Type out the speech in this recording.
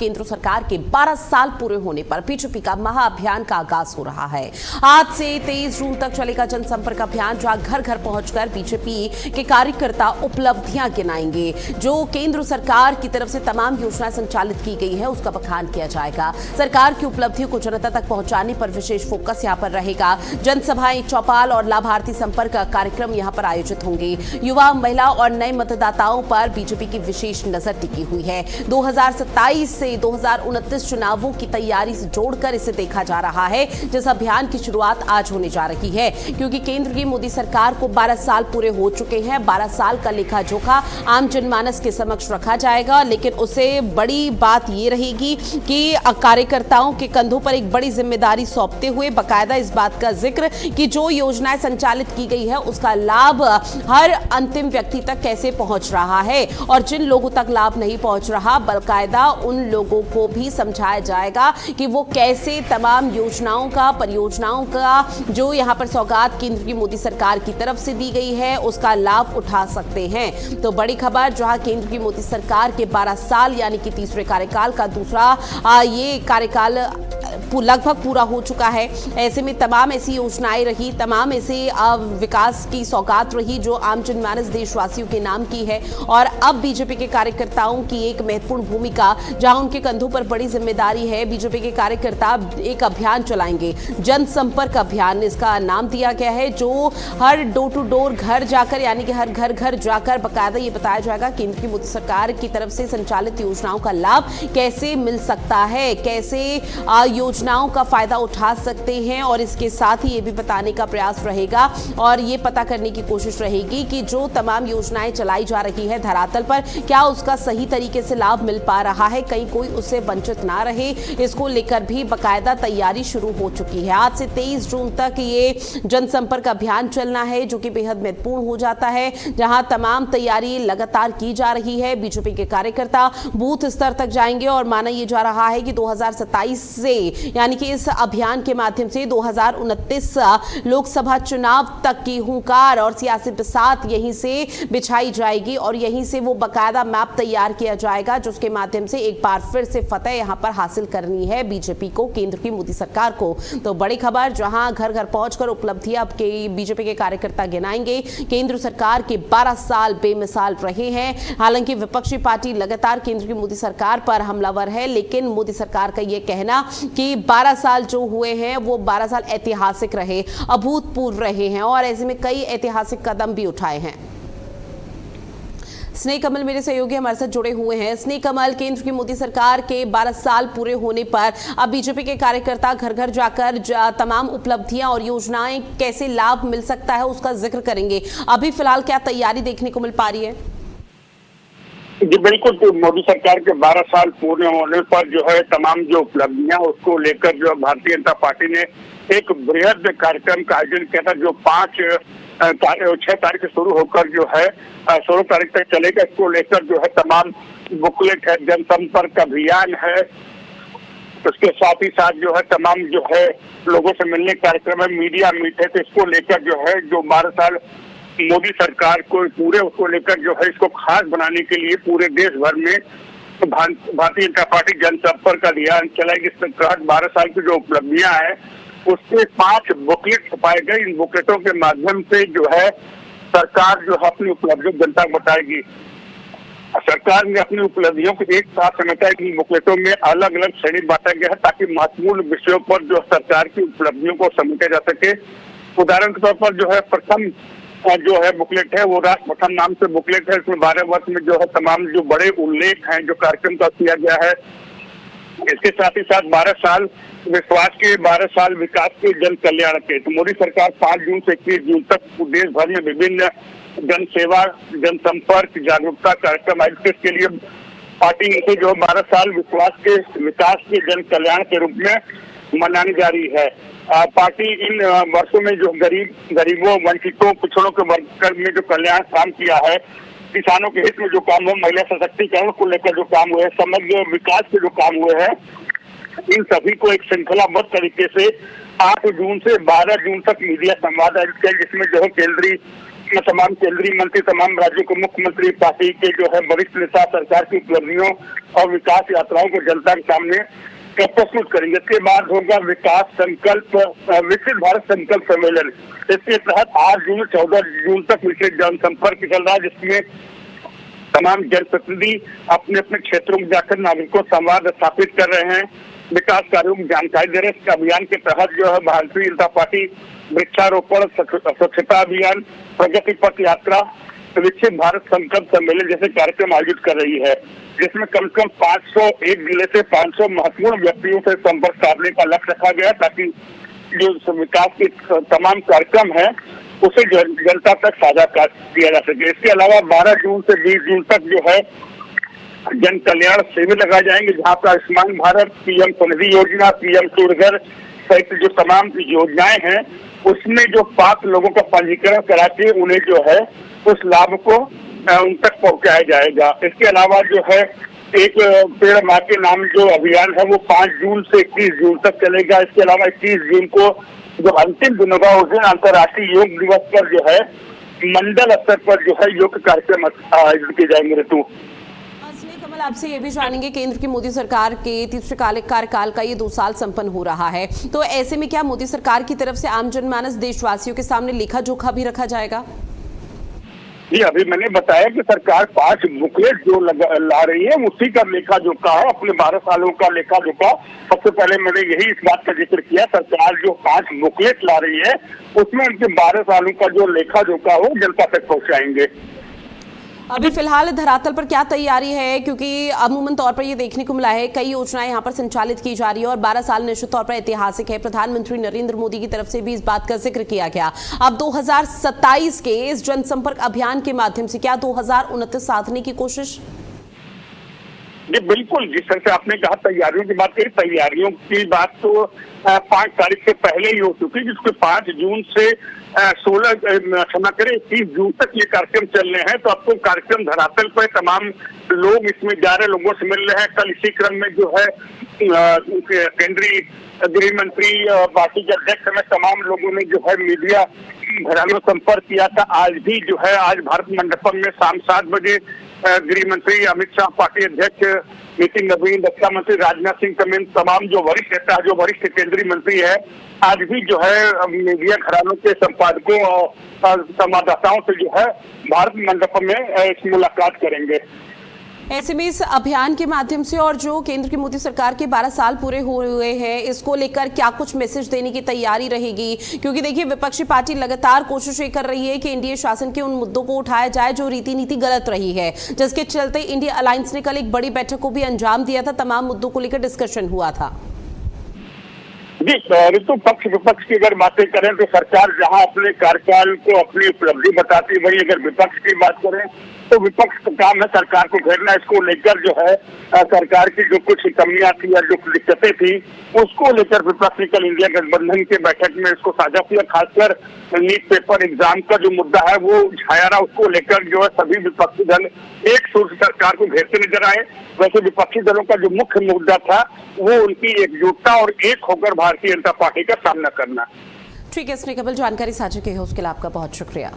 केंद्र सरकार के 12 साल पूरे होने पर बीजेपी का महाअभियान का आगाज हो रहा है। आज से 23 जून तक चलेगा जनसंपर्क अभियान, जहां घर घर पहुंचकर बीजेपी के कार्यकर्ता उपलब्धियां गिनाएंगे। जो केंद्र सरकार की तरफ से तमाम योजनाएं संचालित की गई है उसका बखान किया जाएगा। सरकार की उपलब्धियों को जनता तक पहुंचाने पर विशेष फोकस यहां पर रहेगा। जनसभाएं, चौपाल और लाभार्थी संपर्क कार्यक्रम यहां पर आयोजित होंगे। युवा, महिला और नए मतदाताओं पर बीजेपी की विशेष नजर टिकी हुई है। 2027 से 2029 चुनावों की तैयारी से जोड़कर इसे देखा जा रहा है, जिस अभियान की शुरुआत आज होने जा रही है, क्योंकि केंद्र की मोदी सरकार को 12 साल पूरे हो चुके हैं। 12 साल का लेखा जोखा आम जनमानस के समक्ष रखा जाएगा, लेकिन उसे बड़ी बात यह रहेगी कि कार्यकर्ताओं के कंधों पर एक बड़ी जिम्मेदारी सौंपते हुए बाकायदा इस बात का जिक्र कि जो योजनाएं संचालित की गई है उसका लाभ हर अंतिम व्यक्ति तक कैसे पहुंच रहा है, और जिन लोगों तक लाभ नहीं पहुंच रहा बाकायदा उन लोगों को भी समझाया जाएगा कि वो कैसे तमाम योजनाओं का, परियोजनाओं का जो यहां पर सौगात केंद्र की मोदी सरकार की तरफ से दी गई है उसका लाभ उठा सकते हैं। तो बड़ी खबर, जहां केंद्र की मोदी सरकार के 12 साल यानी कि तीसरे कार्यकाल का दूसरा ये कार्यकाल लगभग पूरा हो चुका है। ऐसे में तमाम ऐसी योजनाएं रही, तमाम ऐसे विकास की सौगात रही जो आम जनमानस देशवासियों के नाम की है, और अब बीजेपी के कार्यकर्ताओं की एक महत्वपूर्ण भूमिका, जहां उनके कंधों पर बड़ी जिम्मेदारी है। बीजेपी के कार्यकर्ता एक अभियान चलाएंगे, जनसंपर्क अभियान इसका नाम दिया गया है, जो हर डोर टू डोर घर जाकर यानी कि हर घर घर जाकर बाकायदा ये बताया जाएगा केंद्र की मोदी सरकार की तरफ से संचालित योजनाओं का लाभ कैसे मिल सकता है, कैसे योजनाओं का फायदा उठा सकते हैं, और इसके साथ ही ये भी बताने का प्रयास रहेगा और ये पता करने की कोशिश रहेगी कि जो तमाम योजनाएं चलाई जा रही है धरातल पर, क्या उसका सही तरीके से लाभ मिल पा रहा है, कहीं कोई उससे वंचित ना रहे, इसको लेकर भी बाकायदा तैयारी शुरू हो चुकी है। आज से 23 जून तक ये जनसंपर्क अभियान चलना है, जो कि बेहद महत्वपूर्ण हो जाता है, जहां तमाम तैयारी लगातार की जा रही है। बीजेपी के कार्यकर्ता बूथ स्तर तक जाएंगे और माना यह जा रहा है कि 2027 से यानी कि इस अभियान के माध्यम से 2029 लोकसभा चुनाव तक की हुंकार और सियासी बिसात यहीं से बिछाई जाएगी, और यहीं से वो बाकायदा मैप तैयार किया जाएगा, जिसके माध्यम से एक बार फिर से फतह यहां पर हासिल करनी है बीजेपी को, केंद्र की मोदी सरकार को। तो बड़ी खबर, जहां घर घर पहुंचकर उपलब्धियां अब के बीजेपी के कार्यकर्ता गिनाएंगे। केंद्र सरकार के 12 साल बेमिसाल रहे हैं। हालांकि विपक्षी पार्टी लगातार केंद्र की मोदी सरकार पर हमलावर है, लेकिन मोदी सरकार का यह कहना कि 12 साल जो हुए हैं वो 12 साल ऐतिहासिक रहे, अभूतपूर्व रहे हैं, और ऐसे में कई ऐतिहासिक कदम भी उठाए हैं। स्नेह कमल मेरे सहयोगी हमारे साथ जुड़े हुए हैं। स्नेह कमल, केंद्र की मोदी सरकार के 12 साल पूरे होने पर अब बीजेपी के कार्यकर्ता घर घर जाकर तमाम उपलब्धियां और योजनाएं कैसे लाभ मिल सकता है उसका जिक्र करेंगे। अभी फिलहाल क्या तैयारी देखने को मिल पा रही है? जी बिल्कुल, तो मोदी सरकार के 12 साल पूरे होने पर जो है तमाम जो उपलब्धियां उसको लेकर जो भारतीय जनता पार्टी ने एक बृहद कार्यक्रम का आयोजन किया था, जो 6 तारीख से शुरू होकर जो है 16 तारीख तक चलेगा। इसको लेकर जो है तमाम बुकलेट है, जनसंपर्क अभियान है, उसके साथ ही साथ जो है तमाम जो है लोगों से मिलने कार्यक्रम है, मीडिया मीट है। तो इसको लेकर जो है जो 12 साल मोदी सरकार को पूरे उसको लेकर जो है इसको खास बनाने के लिए पूरे देश भर में भारतीय जनता पार्टी जनसंपर्क अभियान चलाएगी। इसके तहत 12 साल की जो उपलब्धियां हैं उसके 5 बुकलेट छपाए गए। इन बुकलेटों के माध्यम से जो है सरकार जो है अपनी उपलब्धियों जनता को बताएगी। सरकार ने अपनी उपलब्धियों को एक साथ समेटा है। इन बुकलेटों में अलग अलग श्रेणी बांटा गया है ताकि महत्वपूर्ण विषयों पर जो सरकार की उपलब्धियों को समेटा जा सके। उदाहरण के तौर पर जो है प्रथम जो है बुकलेट है वो राष्ट्र प्रथम नाम से बुकलेट है। इसमें 12 वर्ष में जो है तमाम जो बड़े उल्लेख हैं जो कार्यक्रम का किया गया है। इसके साथ ही साथ 12 साल विश्वास के, 12 साल विकास के, जन कल्याण के। तो मोदी सरकार 5 जून से 21 जून तक देश भर में विभिन्न जन सेवा, जनसंपर्क, जागरूकता कार्यक्रम आयोजित के लिए पार्टी इसे जो 12 साल विश्वास के, विकास के, जन कल्याण के रूप में मनानी जा रही है। पार्टी इन वर्षों में जो गरीबों, वंचितों, पिछड़ों के वर्ग में जो कल्याण काम किया है, किसानों के हित में जो काम हुआ, महिला सशक्तिकरण को लेकर जो काम हुए, समग्र विकास के जो काम हुए हैं, इन सभी को एक श्रृंखलाबद्ध तरीके से 8 जून से 12 जून तक मीडिया संवाद आयोजित किया, जिसमें जो है केंद्रीय जिसमें तमाम केंद्रीय मंत्री, तमाम राज्यों के मुख्यमंत्री, पार्टी के जो है वरिष्ठ नेता सरकार की उपलब्धियों और विकास यात्राओं को जनता के सामने प्रस्तुत करेंगे। इसके बाद होगा विकास संकल्प, विकसित भारत संकल्प सम्मेलन। इसके तहत 8 जून 14 जून तक विशेष जनसंपर्क चल रहा है, जिसमें तमाम जनप्रतिनिधि अपने अपने क्षेत्रों में जाकर नागरिकों से संवाद स्थापित कर रहे हैं, विकास कार्यों की जानकारी दे रहे हैं। इस अभियान के तहत जो है भारतीय जनता पार्टी वृक्षारोपण, स्वच्छता अभियान, प्रगति पथ यात्रा, विकसित भारत संकल्प सम्मेलन जैसे कार्यक्रम आयोजित कर रही है, जिसमें कम से कम 501 जिले से 500 महत्वपूर्ण व्यक्तियों से संपर्क साधने का लक्ष्य रखा गया, ताकि जो विकास के तमाम कार्यक्रम है उसे जनता तक साझा किया जा सके। इसके अलावा 12 जून से 20 जून तक जो है जन कल्याण शिविर लगाए जाएंगे, जहाँ पर आयुष्मान भारत, पीएम स्वनिधि योजना, पीएम सूर्यघर सहित जो तमाम योजनाएं हैं उसमें जो पात्र लोगों का पंजीकरण करा के उन्हें जो है उस लाभ को उन तक पहुंचाया जाएगा। इसके अलावा जो है एक पेड़ माँ के नाम जो अभियान है वो 5 जून से 21 जून तक चलेगा। इसके अलावा 21 जून को जो अंतिम दिन होगा उस दिन अंतर्राष्ट्रीय योग दिवस पर जो है मंडल स्तर पर जो है योग कार्यक्रम आयोजित किए जाएंगे। ऋतु, कमल, आपसे ये भी जानेंगे, केंद्र की मोदी सरकार के तीसरे कार्यकाल का ये 2 साल संपन्न हो रहा है, तो ऐसे में क्या मोदी सरकार की तरफ से आम जनमानस देशवासियों के सामने लेखा जोखा भी रखा जाएगा? जी, अभी मैंने बताया कि सरकार 5 बुकलेट जो ला रही है उसी का लेखा जोखा है, अपने 12 सालों का लेखा जोखा। सबसे पहले मैंने यही इस बात का जिक्र किया, सरकार जो 5 बुकलेट ला रही है उसमें उनके 12 सालों का जो लेखा जोखा हो जनता तक पहुंचाएंगे। अभी फिलहाल धरातल पर क्या तैयारी है, क्योंकि अमूमन तौर पर ये देखने को मिला है कई योजनाएं यहाँ पर संचालित की जा रही है और 12 साल निश्चित तौर पर ऐतिहासिक है। प्रधानमंत्री नरेंद्र मोदी की तरफ से भी इस बात का जिक्र किया गया। अब 2027 के इस जनसंपर्क अभियान के माध्यम से क्या 2029 साधने की कोशिश? जी बिल्कुल, जिस तरह से आपने कहा तैयारियों की बात करी, तैयारियों की बात तो 5 तारीख से पहले ही हो चुकी, जिसके 5 जून से 21 जून तक ये कार्यक्रम चलने हैं। तो अब तो कार्यक्रम धरातल पर तमाम लोग इसमें जा रहे, लोगों से मिल रहे हैं। कल इसी क्रम में जो है केंद्रीय गृह मंत्री, पार्टी के अध्यक्ष में तमाम लोगों ने जो है मीडिया घरानों संपर्क किया था। आज भी जो है आज भारत मंडपम में शाम 7 बजे गृह मंत्री अमित शाह, पार्टी अध्यक्ष नितिन नवीन, रक्षा मंत्री राजनाथ सिंह समेत तमाम जो वरिष्ठ नेता, जो वरिष्ठ केंद्रीय मंत्री है, आज भी जो है मीडिया घरानों के संपादकों और संवाददाताओं से जो है भारत मंडपम में इस मुलाकात करेंगे। ऐसे में इस अभियान के माध्यम से और जो केंद्र की मोदी सरकार के 12 साल पूरे हुए हैं, इसको लेकर क्या कुछ मैसेज देने की तैयारी रहेगी? क्योंकि देखिए विपक्षी पार्टी लगातार कोशिशें कर रही है कि एनडीए शासन के उन मुद्दों को उठाया जाए जो रीति नीति गलत रही है, जिसके चलते इंडिया अलायंस ने कल एक बड़ी बैठक को भी अंजाम दिया था, तमाम मुद्दों को लेकर डिस्कशन हुआ था। जी ऋतु, पक्ष विपक्ष की अगर बातें करें तो सरकार जहां अपने कार्यकाल को अपनी उपलब्धि बताती है, वही अगर विपक्ष की बात करें तो विपक्ष का काम है सरकार को घेरना। इसको लेकर जो है सरकार की जो कुछ कमियां थी या जो दिक्कतें थी उसको लेकर विपक्ष ने कल इंडिया गठबंधन के बैठक में इसको साझा किया। खासकर नीट पेपर एग्जाम का जो मुद्दा है वो छाया रहा, उसको लेकर जो है सभी विपक्षी दल एक सुर से सरकार को घेरते नजर आए। वैसे विपक्षी दलों का जो मुख्य मुद्दा था वो उनकी एकजुटता और एक होकर भारतीय जनता पार्टी का सामना करना। ठीक है, इसने केवल जानकारी साझा की है, उसके लिए आपका बहुत शुक्रिया।